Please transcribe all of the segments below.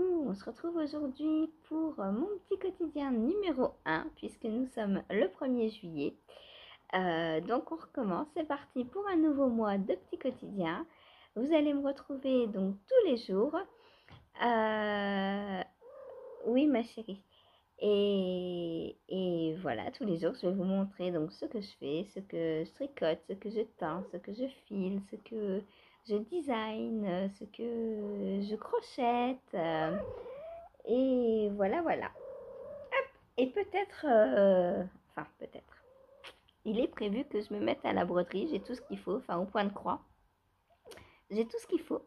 coucou, on se retrouve aujourd'hui pour mon petit quotidien numéro 1 puisque nous sommes le 1er juillet. Donc on recommence, c'est parti pour un nouveau mois de petit quotidien. Vous allez me retrouver donc tous les jours. Oui ma chérie. Et voilà, tous les jours je vais vous montrer donc ce que je fais, ce que je tricote, ce que je teins, ce que je file, ce que je design, ce que je crochette. Et voilà, voilà. Et peut-être, enfin peut-être, il est prévu que je me mette à la broderie. J'ai tout ce qu'il faut, enfin au point de croix. J'ai tout ce qu'il faut.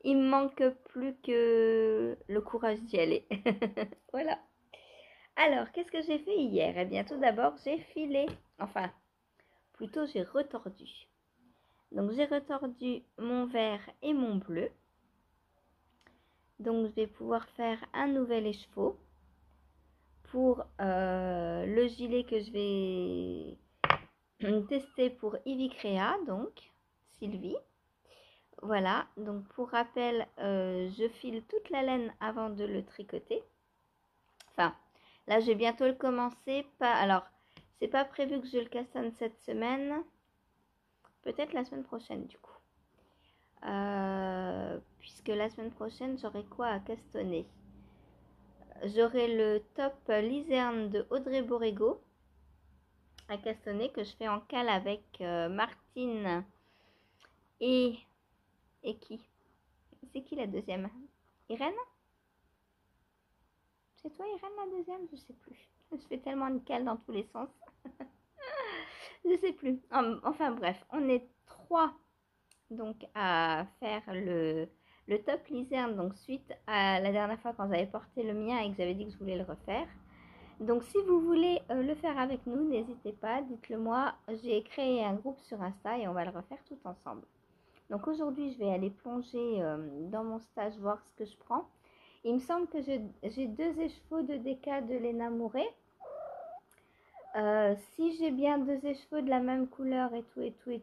Il me manque plus que le courage d'y aller. Voilà. Alors, qu'est-ce que j'ai fait hier? Eh bien, tout d'abord, j'ai filé, enfin, plutôt j'ai retordu. Donc, j'ai retordu mon vert et mon bleu. Donc, je vais pouvoir faire un nouvel écheveau pour le gilet que je vais tester pour Ivy Crea, donc Sylvie. Voilà, donc pour rappel, je file toute la laine avant de le tricoter. Enfin, là, je vais bientôt le commencer. Alors, c'est pas prévu que je le cassonne cette semaine. Peut-être la semaine prochaine, du coup. Puisque la semaine prochaine, j'aurai quoi à castonner? J'aurai le top Lizerne de Audrey Borrego à castonner que je fais en cale avec Martine et qui? C'est qui la deuxième? Irène? C'est toi Irène la deuxième? Je sais plus. Je fais tellement de cale dans tous les sens. Je sais plus. Enfin bref, on est 3 donc à faire le top lizerne. Donc suite à la dernière fois quand j'avais porté le mien et que j'avais dit que je voulais le refaire. Donc si vous voulez le faire avec nous, n'hésitez pas, dites-le moi. J'ai créé un groupe sur Insta et on va le refaire tout ensemble. Donc aujourd'hui, je vais aller plonger dans mon stage, voir ce que je prends. Il me semble que j'ai 2 écheveaux de déca de Léna Mouret. Si j'ai bien 2 écheveaux de la même couleur et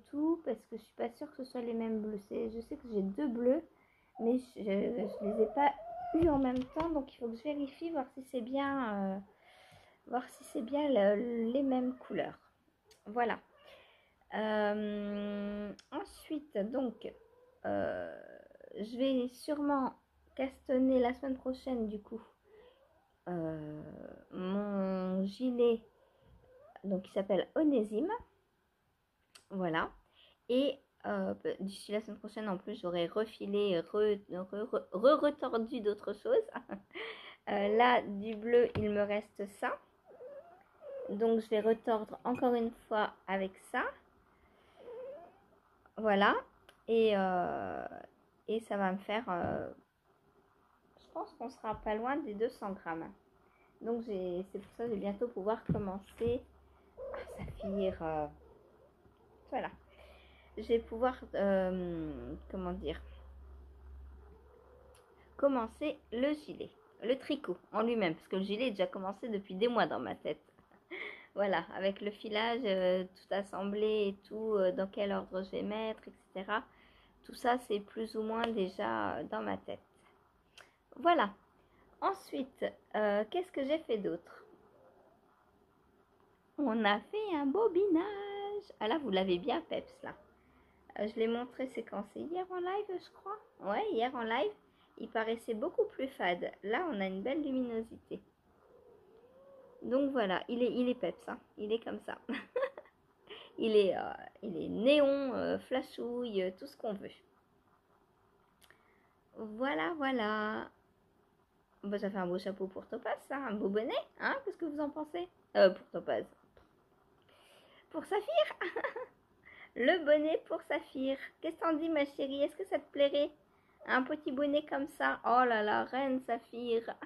tout, parce que je suis pas sûre que ce soit les mêmes bleus. Je sais que j'ai 2 bleus, mais je les ai pas eu en même temps, donc il faut que je vérifie, voir si c'est bien, les mêmes couleurs. Voilà. Ensuite, donc, je vais sûrement castonner la semaine prochaine, du coup, mon gilet, donc qui s'appelle Onésime. Voilà. Et d'ici la semaine prochaine, en plus, j'aurai refilé, retordu d'autres choses. Là, du bleu, il me reste ça. Donc, je vais retordre encore une fois avec ça. Voilà. Et ça va me faire... je pense qu'on sera pas loin des 200 grammes. Donc, c'est pour ça que je vais bientôt pouvoir commencer à saphir. Voilà. Je vais pouvoir... comment dire, commencer le gilet. Le tricot en lui-même. Parce que le gilet est déjà commencé depuis des mois dans ma tête. Voilà, avec le filage, tout assemblé et tout, dans quel ordre je vais mettre, etc. Tout ça, c'est plus ou moins déjà dans ma tête. Voilà. Ensuite, qu'est-ce que j'ai fait d'autre? On a fait un bobinage. Ah là, vous l'avez bien, peps, là. Je l'ai montré séquencé hier en live, je crois. Ouais, hier en live, il paraissait beaucoup plus fade. Là, on a une belle luminosité. Donc voilà, il est peps, hein. Il est comme ça. il est néon, flashouille, tout ce qu'on veut. Voilà, voilà. Bah, ça fait un beau chapeau pour Topaz, ça, un beau bonnet, hein? Qu'est-ce que vous en pensez? Pour Topaz. Pour Saphir. Le bonnet pour Saphir. Qu'est-ce que t'en dis, ma chérie? Est-ce que ça te plairait? Un petit bonnet comme ça. Oh là là, reine Saphir.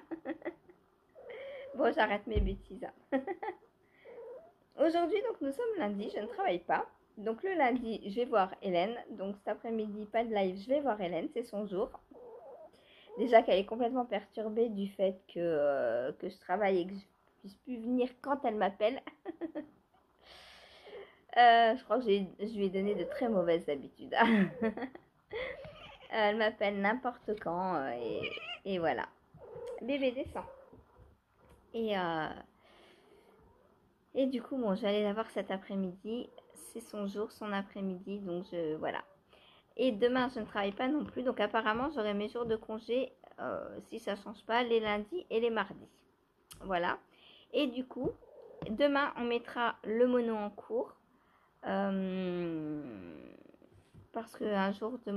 Bon, j'arrête mes bêtises. Aujourd'hui, donc, nous sommes lundi, je ne travaille pas. Donc, le lundi, je vais voir Hélène. Donc, cet après-midi, pas de live, je vais voir Hélène, c'est son jour. Déjà qu'elle est complètement perturbée du fait que je travaille et que je puisse plus venir quand elle m'appelle. Je crois que je lui ai donné de très mauvaises habitudes. Elle m'appelle n'importe quand et voilà. Bébé descend. Et, euh, et du coup, bon, j'allais la voir cet après-midi. C'est son jour, son après-midi, donc voilà. Et demain, je ne travaille pas non plus, donc apparemment, j'aurai mes jours de congé, si ça ne change pas, les lundis et les mardis. Voilà. Et du coup, demain, on mettra le mono en cours. Parce qu'un jour où je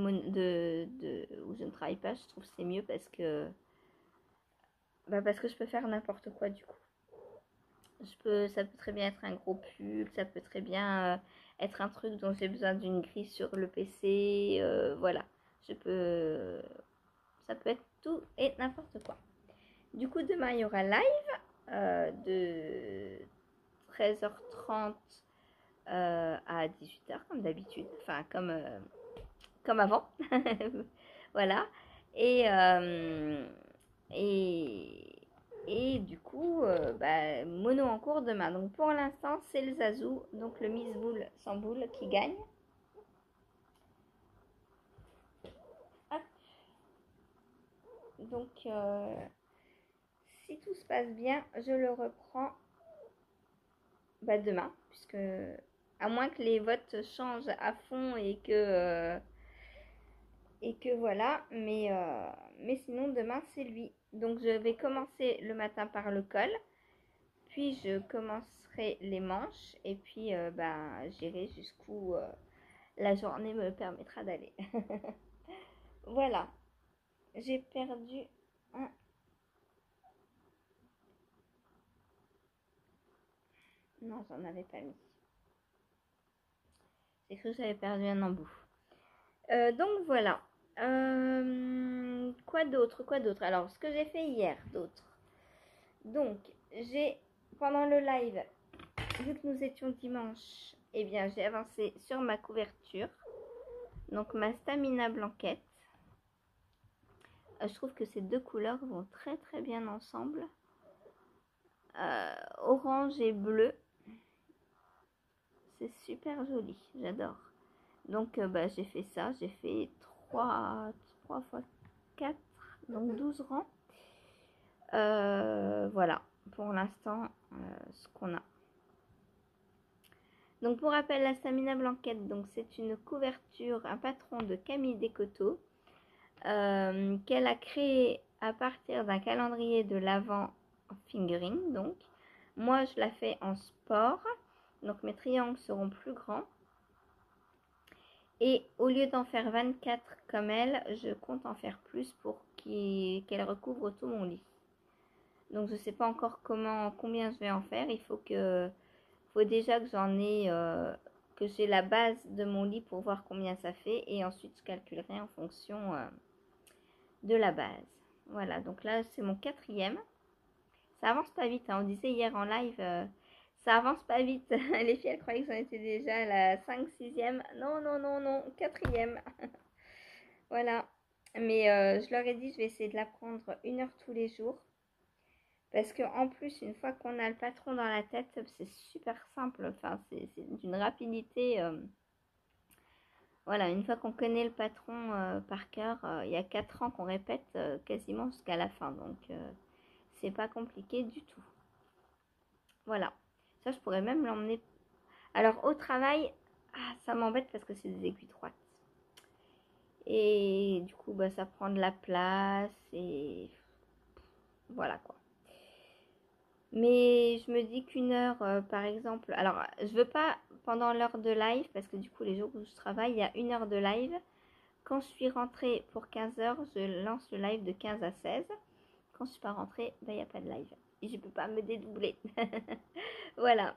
ne travaille pas, je trouve que c'est mieux parce que je peux faire n'importe quoi du coup. Ça peut très bien être un gros pull, ça peut très bien être un truc dont j'ai besoin d'une grille sur le PC, voilà. Ça peut être tout et n'importe quoi. Du coup, demain, il y aura live de 13h30 à 18h comme d'habitude, enfin comme avant. Voilà. Et, euh, et, et du coup, mono en cours demain. Donc pour l'instant, c'est le Zazou, donc le Miss Boule sans boule qui gagne. Hop. Donc si tout se passe bien, je le reprends demain, puisque à moins que les votes changent à fond et que voilà, mais sinon demain c'est lui. Donc je vais commencer le matin par le col, puis je commencerai les manches et puis j'irai jusqu'où la journée me permettra d'aller. Voilà, j'ai perdu un... Non, j'en avais pas mis. J'ai cru que j'avais perdu un embout. Donc voilà. Quoi d'autre? Quoi d'autre? Alors, ce que j'ai fait hier, d'autres. Donc, pendant le live, vu que nous étions dimanche, eh bien, j'ai avancé sur ma couverture. Donc, ma Stamina Blanquette. Je trouve que ces deux couleurs vont très très bien ensemble. Orange et bleu. C'est super joli, j'adore. Donc, j'ai fait ça. J'ai fait 3 fois 4, donc 12 rangs. Voilà, pour l'instant, ce qu'on a. Donc pour rappel, la Stamina Blanquette, donc c'est une couverture, un patron de Camille Descoteaux qu'elle a créé à partir d'un calendrier de l'Avent fingering. Donc moi je la fais en sport, donc mes triangles seront plus grands. Et au lieu d'en faire 24 comme elle, je compte en faire plus pour qu'elle recouvre tout mon lit. Donc je ne sais pas encore combien je vais en faire. Faut déjà que que j'ai la base de mon lit pour voir combien ça fait. Et ensuite je calculerai en fonction de la base. Voilà, donc là c'est mon 4e. Ça avance pas vite, hein. On disait hier en live, ça avance pas vite. Les filles elles croyaient que j'en étais déjà à la 5-6e. Non, non, non, non, 4e. Voilà. Mais je leur ai dit, je vais essayer de l'apprendre 1 heure tous les jours. Parce qu'en plus, une fois qu'on a le patron dans la tête, c'est super simple. Enfin, c'est d'une rapidité. Voilà, une fois qu'on connaît le patron par cœur, il y a 4 ans qu'on répète quasiment jusqu'à la fin. Donc, c'est pas compliqué du tout. Voilà. Ça, je pourrais même l'emmener. Alors, au travail, ça m'embête parce que c'est des aiguilles droites. Et du coup, ça prend de la place. Et voilà quoi. Mais je me dis qu'1 heure, par exemple, alors je veux pas pendant l'heure de live, parce que du coup les jours où je travaille, il y a 1 heure de live. Quand je suis rentrée pour 15 heures, je lance le live de 15 à 16. Quand je suis pas rentrée, il n'y a pas de live. Et je peux pas me dédoubler. Voilà.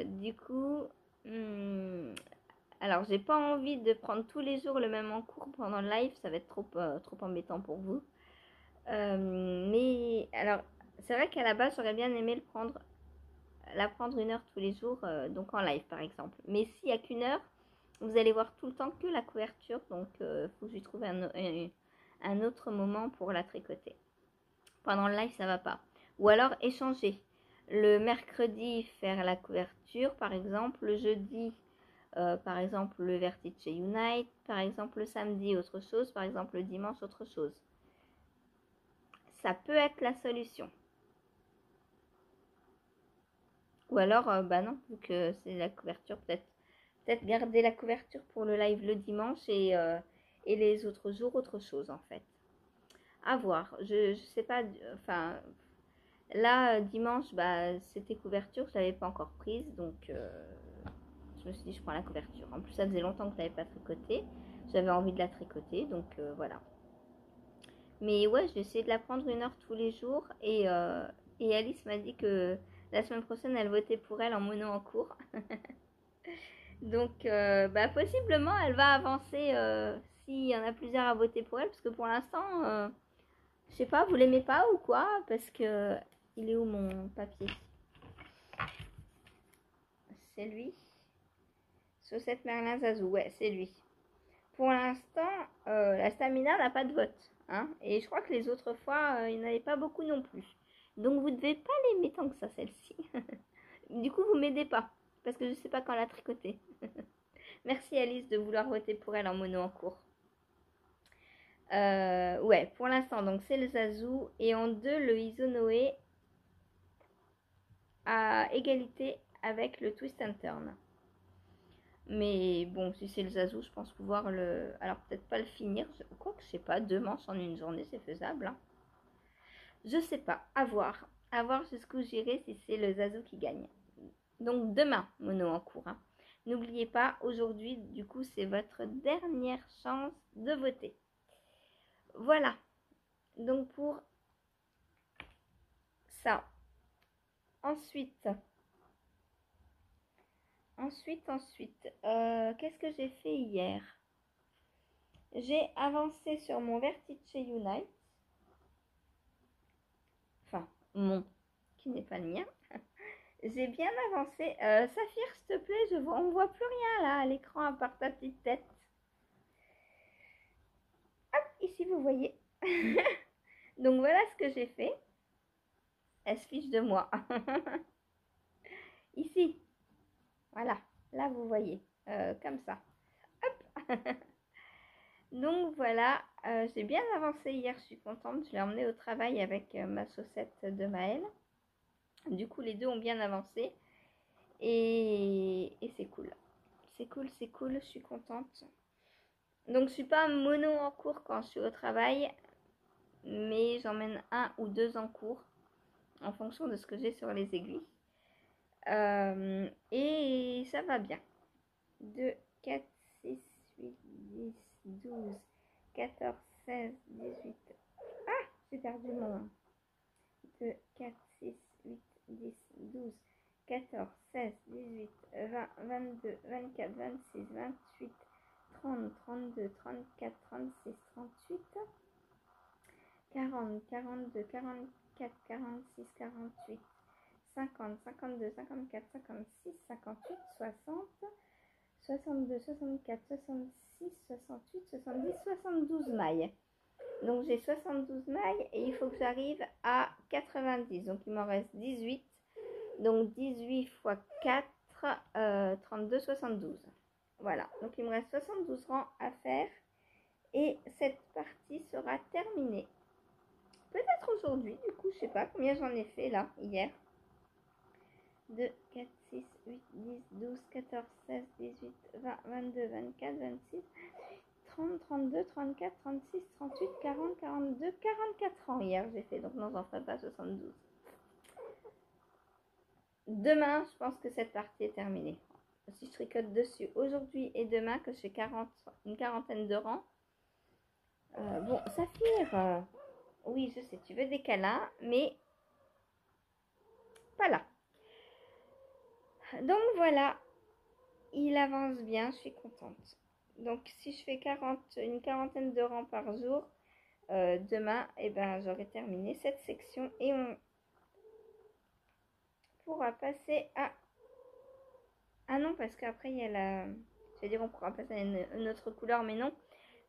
Du coup, alors j'ai pas envie de prendre tous les jours le même en cours pendant le live, ça va être trop embêtant pour vous. Mais alors, c'est vrai qu'à la base, j'aurais bien aimé la prendre 1 heure tous les jours, donc en live par exemple. Mais s'il n'y a qu'1 heure, vous allez voir tout le temps que la couverture, donc il faut que je trouve un autre moment pour la tricoter. Pendant le live, ça va pas. Ou alors échanger. Le mercredi, faire la couverture par exemple. Le jeudi, Par exemple, le Vertice Unite, par exemple, le samedi, autre chose, par exemple, le dimanche, autre chose. Ça peut être la solution. Ou alors, bah non, vu que c'est la couverture, peut-être garder la couverture pour le live le dimanche et les autres jours, autre chose en fait. À voir. Je sais pas, enfin, là, dimanche, bah, c'était couverture, je l'avais pas encore prise, donc je me suis dit, je prends la couverture. En plus, ça faisait longtemps que je l'avais pas tricoté. J'avais envie de la tricoter, donc voilà. Mais ouais, je vais essayer de la prendre 1 heure tous les jours. Et Alice m'a dit que la semaine prochaine, elle votait pour elle en mono en cours. Donc, bah, possiblement, elle va avancer s'il y en a plusieurs à voter pour elle. Parce que pour l'instant, je sais pas, vous l'aimez pas ou quoi? Parce que il est où mon papier? C'est lui. Saucette Merlin Zazou, ouais, c'est lui. Pour l'instant, la Stamina n'a pas de vote. Hein, et je crois que les autres fois, il n'y en avait pas beaucoup non plus. Donc vous ne devez pas l'aimer tant que ça, celle-ci. Du coup, vous m'aidez pas. Parce que je ne sais pas quand la tricoter. Merci Alice de vouloir voter pour elle en mono en cours. Ouais, pour l'instant, donc c'est le Zazou. Et en 2, le Isonoé à égalité avec le Twist and Turn. Mais bon, si c'est le Zazou, je pense pouvoir le... Alors peut-être pas le finir. Quoi que je sais pas, 2 manches en une journée, c'est faisable. Hein. Je sais pas, à voir. À voir jusqu'où j'irai si c'est le Zazou qui gagne. Donc demain, mono en cours. Hein. N'oubliez pas, aujourd'hui, du coup, c'est votre dernière chance de voter. Voilà. Donc pour ça. Ensuite, qu'est-ce que j'ai fait hier? J'ai avancé sur mon Vertice Unite. Enfin, qui n'est pas le mien. J'ai bien avancé. Saphir, s'il te plaît, on voit plus rien là à l'écran à part ta petite tête. Hop, ici vous voyez. Donc voilà ce que j'ai fait. Elle se fiche de moi. Ici. Voilà. Là vous voyez. Comme ça. Hop. Donc voilà. J'ai bien avancé hier. Je suis contente. Je l'ai emmené au travail avec ma saucette de Maëlle. Du coup, les deux ont bien avancé. Et c'est cool. C'est cool, c'est cool. Je suis contente. Donc, je suis pas mono en cours quand je suis au travail. Mais j'emmène 1 ou 2 en cours. En fonction de ce que j'ai sur les aiguilles. Et ça va bien. 2, 4, 6, 8, 10, 12, 14, 16, 18. Ah, j'ai perdu mon... 2, 4, 6, 8, 10, 12, 14, 16, 18, 20, 22, 24, 26, 28, 30, 32, 34, 36, 38, 40, 42, 44, 46, 48, 50, 52, 54, 56, 58, 60, 62, 64, 66, 68, 70, 72 mailles. Donc j'ai 72 mailles et il faut que j'arrive à 90. Donc il m'en reste 18. Donc 18 x 4, 32, 72. Voilà. Donc il me reste 72 rangs à faire. Et cette partie sera terminée. Peut-être aujourd'hui, du coup, je sais pas combien j'en ai fait là, hier. 2, 4, 6, 8, 10, 12, 14, 16, 18, 20, 22, 24, 26, 30, 32, 34, 36, 38, 40, 42, 44 ans hier j'ai fait. Donc non, j'en ferai pas 72. Demain, je pense que cette partie est terminée. Si je tricote dessus aujourd'hui et demain, que je fais une quarantaine de rangs. Bon, Saphir, oui, je sais, tu veux des câlins, mais pas là. Donc voilà, il avance bien, je suis contente. Donc si je fais une quarantaine de rangs par jour, demain, eh ben, j'aurai terminé cette section et on pourra passer à... Ah non, parce qu'après, il y a la... Je vais dire, on pourra passer à une autre couleur, mais non.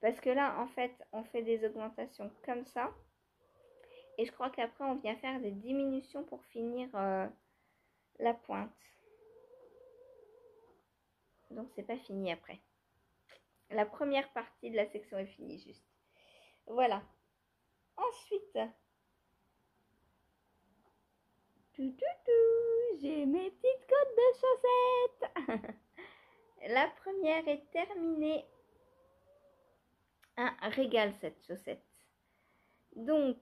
Parce que là, en fait, on fait des augmentations comme ça. Et je crois qu'après, on vient faire des diminutions pour finir la pointe. Donc c'est pas fini après. La première partie de la section est finie juste. Voilà. Ensuite, j'ai mes petites côtes de chaussettes. La première est terminée. Un régal cette chaussette. Donc,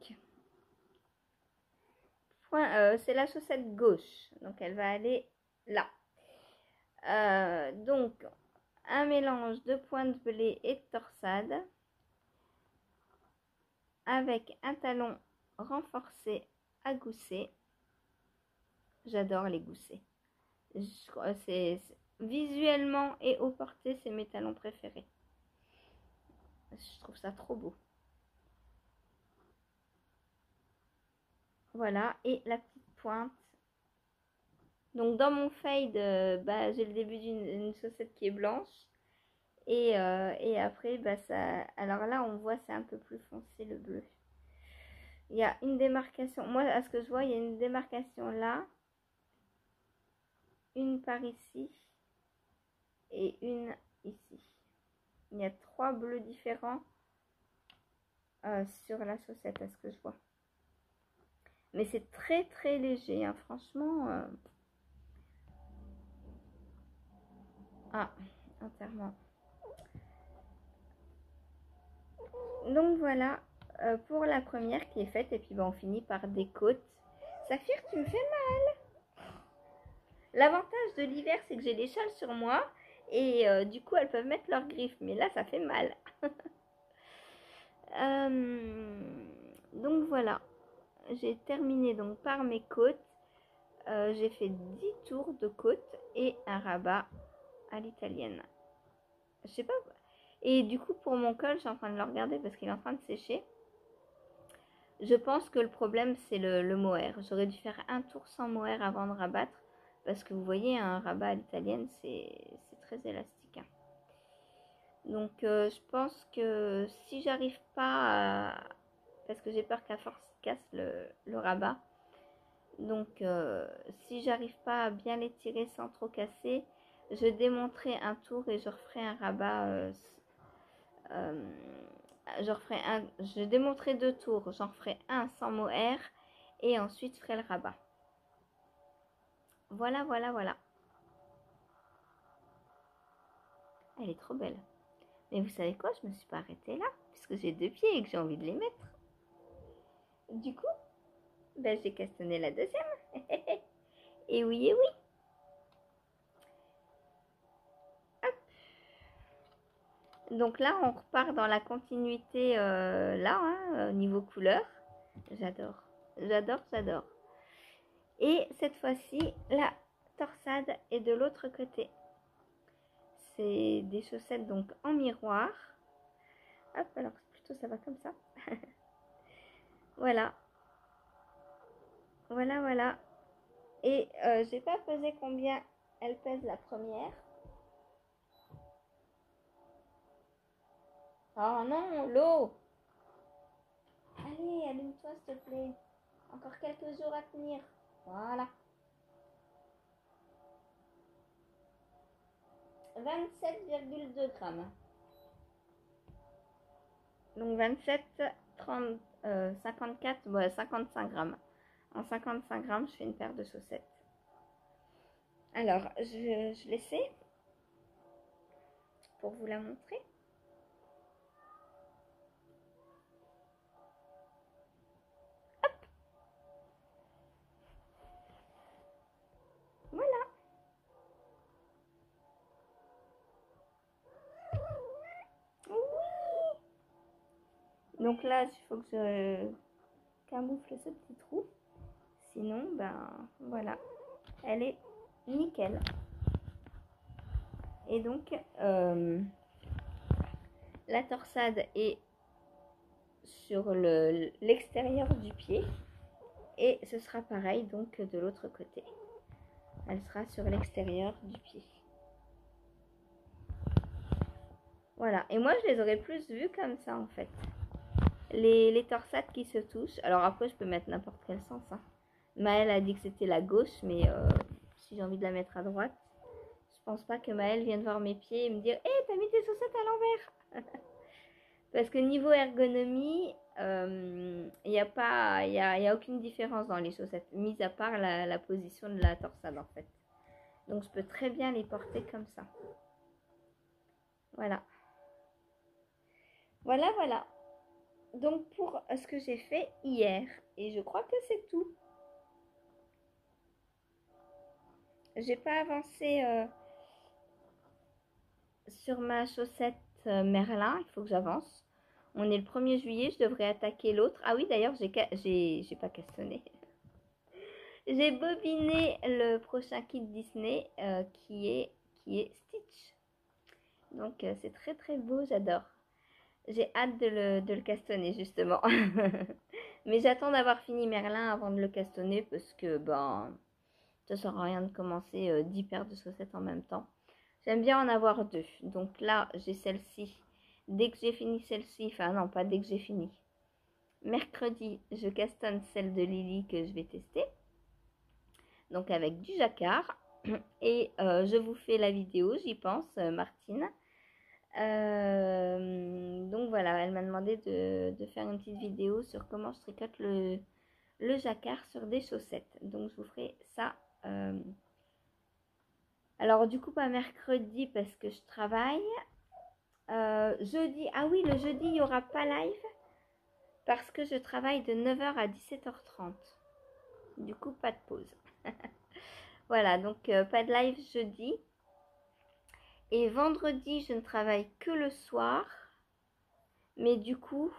c'est la chaussette gauche. Donc elle va aller là. Donc, un mélange de pointe de blé et de torsade avec un talon renforcé à gousset. J'adore les goussets. Visuellement et au porté, c'est mes talons préférés. Je trouve ça trop beau. Voilà, et la petite pointe. Donc dans mon fade, j'ai le début d'une chaussette qui est blanche. Et après, alors là, on voit c'est un peu plus foncé le bleu. Il y a une démarcation. Moi, à ce que je vois, il y a une démarcation là. Une par ici. Et une ici. Il y a 3 bleus différents sur la chaussette, à ce que je vois. Mais c'est très très léger, hein, franchement. Ah, entièrement. Donc voilà pour la première qui est faite. Et puis on finit par des côtes. Saphir, tu me fais mal. L'avantage de l'hiver, c'est que j'ai des châles sur moi. Et du coup, elles peuvent mettre leurs griffes. Mais là, ça fait mal. Donc voilà. J'ai terminé donc par mes côtes. J'ai fait 10 tours de côte et un rabat à l'italienne. Je sais pas. Et du coup, pour mon col, je suis en train de le regarder parce qu'il est en train de sécher. Je pense que le problème, c'est le mohair. J'aurais dû faire un tour sans mohair avant de rabattre. Parce que vous voyez, un rabat à l'italienne, c'est très élastique. Hein. Donc, je pense que si j'arrive pas à... Parce que j'ai peur qu'à force, il casse le rabat. Donc, si j'arrive pas à bien l'étirer sans trop casser, je démonterai un tour et je referai un rabat. Je démonterai 2 tours, j'en ferai un sans mohair et ensuite je ferai le rabat. Voilà, voilà, voilà. Elle est trop belle. Mais vous savez quoi, je me suis pas arrêtée là, puisque j'ai 2 pieds et que j'ai envie de les mettre. Du coup, j'ai castanné la deuxième. Et oui, et oui. Hop. Donc là, on repart dans la continuité là, hein, niveau couleur. J'adore, j'adore, j'adore. Et cette fois-ci, la torsade est de l'autre côté. C'est des chaussettes donc en miroir. Hop, alors plutôt ça va comme ça. Voilà. Voilà, voilà. Et j'ai pas pesé combien elle pèse la première. Oh non, l'eau. Allez, allume-toi s'il te plaît. Encore quelques jours à tenir. Voilà. 27,2 grammes. Donc 27, 30, 54, 55 grammes. En 55 grammes, je fais une paire de chaussettes. Alors, je l'essaie pour vous la montrer. Hop. Voilà. Oui. Donc là, il faut que je camoufle ce petit trou. Sinon, voilà. Elle est nickel. Et donc, la torsade est sur l'extérieur du pied. Et ce sera pareil donc de l'autre côté. Elle sera sur l'extérieur du pied. Voilà. Et moi, je les aurais plus vues comme ça, en fait. Les torsades qui se touchent. Alors après, je peux mettre n'importe quel sens. Hein. Maëlle a dit que c'était la gauche, mais si j'ai envie de la mettre à droite, je pense pas que Maëlle vienne voir mes pieds et me dire: «Hé, t'as mis tes chaussettes à l'envers!» Parce que niveau ergonomie, il n'y a pas, y a aucune différence dans les chaussettes, mis à part la position de la torsade en fait. Donc je peux très bien les porter comme ça. Voilà. Voilà, voilà. Donc pour ce que j'ai fait hier, et je crois que c'est tout. J'ai pas avancé sur ma chaussette Merlin, il faut que j'avance. On est le 1er juillet, je devrais attaquer l'autre. Ah oui, d'ailleurs, j'ai pas cassonné. J'ai bobiné le prochain kit Disney qui est Stitch. Donc c'est très très beau, j'adore. J'ai hâte de le castonner justement. Mais j'attends d'avoir fini Merlin avant de le castonner parce que ben ça sert à rien de commencer 10 paires de chaussettes en même temps. J'aime bien en avoir 2. Donc là j'ai celle-ci. Dès que j'ai fini celle-ci, enfin non pas dès que j'ai fini. Mercredi je castonne celle de Lily que je vais tester. Donc avec du jacquard. Et je vous fais la vidéo, j'y pense, Martine. Donc voilà, elle m'a demandé de faire une petite vidéo sur comment je tricote le jacquard sur des chaussettes. Donc je vous ferai ça. Alors du coup pas mercredi parce que je travaille. Jeudi, ah oui, le jeudi il n'y aura pas live parce que je travaille de 9h à 17h30. Du coup pas de pause. Voilà, donc pas de live jeudi. Et vendredi, je ne travaille que le soir. Mais du coup,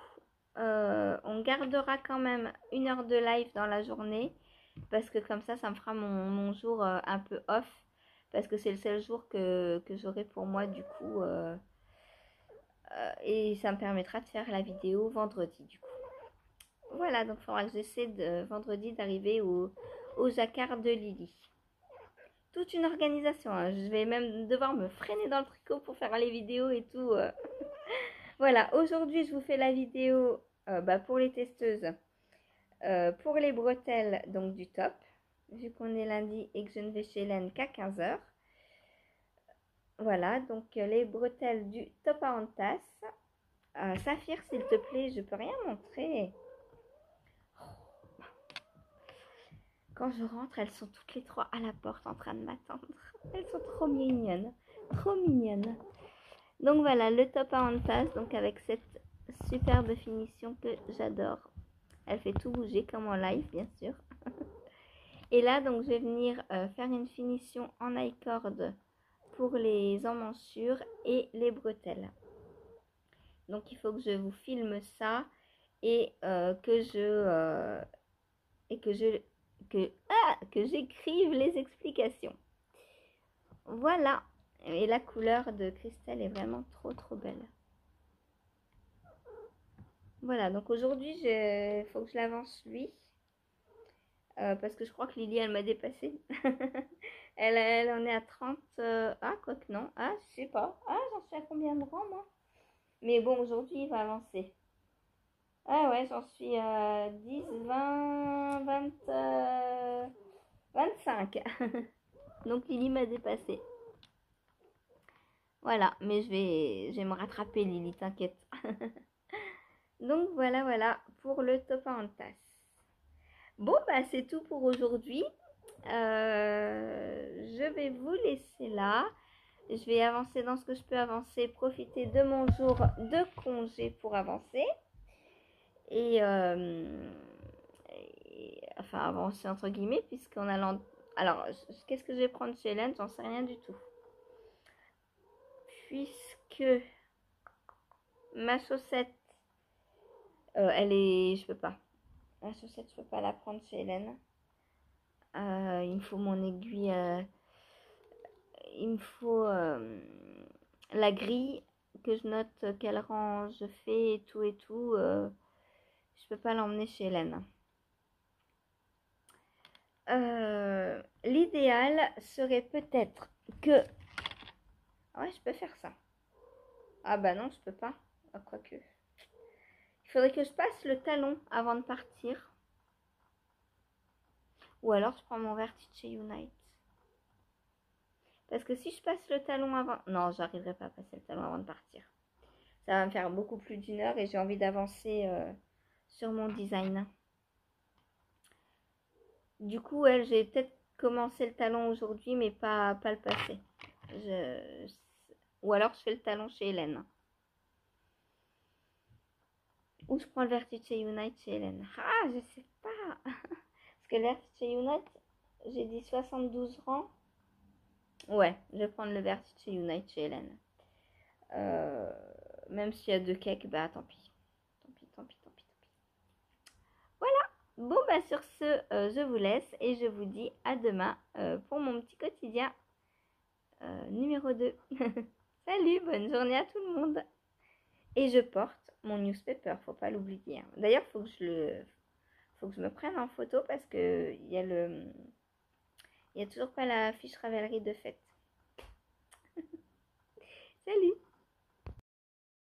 on gardera quand même 1 heure de live dans la journée. Parce que comme ça me fera mon jour un peu off. Parce que c'est le seul jour que j'aurai pour moi du coup. Et ça me permettra de faire la vidéo vendredi du coup. Voilà, donc il faudra que j'essaie vendredi d'arriver au jacquard de Lily. Toute une organisation, hein. Je vais même devoir me freiner dans le tricot pour faire les vidéos et tout. Voilà, aujourd'hui je vous fais la vidéo pour les testeuses, pour les bretelles donc du top, vu qu'on est lundi et que je ne vais chez Hélène qu'à 15h. Voilà, donc les bretelles du top à entasse. Saphir, s'il te plaît, je peux rien montrer. Quand je rentre, elles sont toutes les 3 à la porte en train de m'attendre. Elles sont trop mignonnes. Trop mignonnes. Donc voilà, le top à entasse, donc avec cette superbe finition que j'adore. Elle fait tout bouger comme en live, bien sûr. Et là, donc, je vais venir faire une finition en I-cord pour les emmanchures et les bretelles. Donc, il faut que je vous filme ça et que j'écrive les explications. Voilà. Et la couleur de Christelle est vraiment trop trop belle. Voilà, donc aujourd'hui, il faut que je l'avance lui. Parce que je crois que Lily, elle m'a dépassée. elle en est à 30. Ah, quoi que non. Ah, je sais pas. Ah, j'en suis à combien de rangs, moi? Mais bon, aujourd'hui, il va avancer. Ah ouais, j'en suis à 10, 20, 20, 25. Donc Lily m'a dépassée. Voilà, mais je vais me rattraper, Lily, t'inquiète. Donc voilà, voilà, pour le top en tasse. Bon, bah c'est tout pour aujourd'hui. Je vais vous laisser là. Je vais avancer dans ce que je peux avancer, profiter de mon jour de congé pour avancer. Et enfin, avancer entre guillemets, puisqu'en allant... Alors, qu'est-ce que je vais prendre chez Hélène? J'en sais rien du tout. Puisque ma chaussette, elle est... Je peux pas. La chaussette, je peux pas la prendre chez Hélène. Il me faut mon aiguille... il me faut la grille que je note quel rang je fais et tout et tout. Je peux pas l'emmener chez Hélène. L'idéal serait peut-être que... Ouais, je peux faire ça. Ah bah non, je peux pas. Ah, quoique. Il faudrait que je passe le talon avant de partir. Ou alors je prends mon vertige chez Unite. Parce que si je passe le talon avant... Non, j'arriverai pas à passer le talon avant de partir. Ça va me faire beaucoup plus d'une heure et j'ai envie d'avancer sur mon design. Du coup, ouais, j'ai peut-être commencé le talon aujourd'hui, mais pas le passer. Ou alors je fais le talon chez Hélène. Ou je prends le Vertice Unite chez Hélène. Ah, je sais pas. Parce que le Vertice Unite, j'ai dit 72 rangs. Ouais, je vais prendre le Vertice Unite chez Hélène. Euh, Même s'il y a deux cakes, bah tant pis. Tant pis, tant pis, tant pis, tant pis. Voilà. Bon, bah sur ce, je vous laisse et je vous dis à demain pour mon petit quotidien numéro 2. Salut, bonne journée à tout le monde. Et je porte mon newspaper, faut pas l'oublier. D'ailleurs, faut que je me prenne en photo parce que il y a toujours pas la fiche Ravelry de fête. Salut!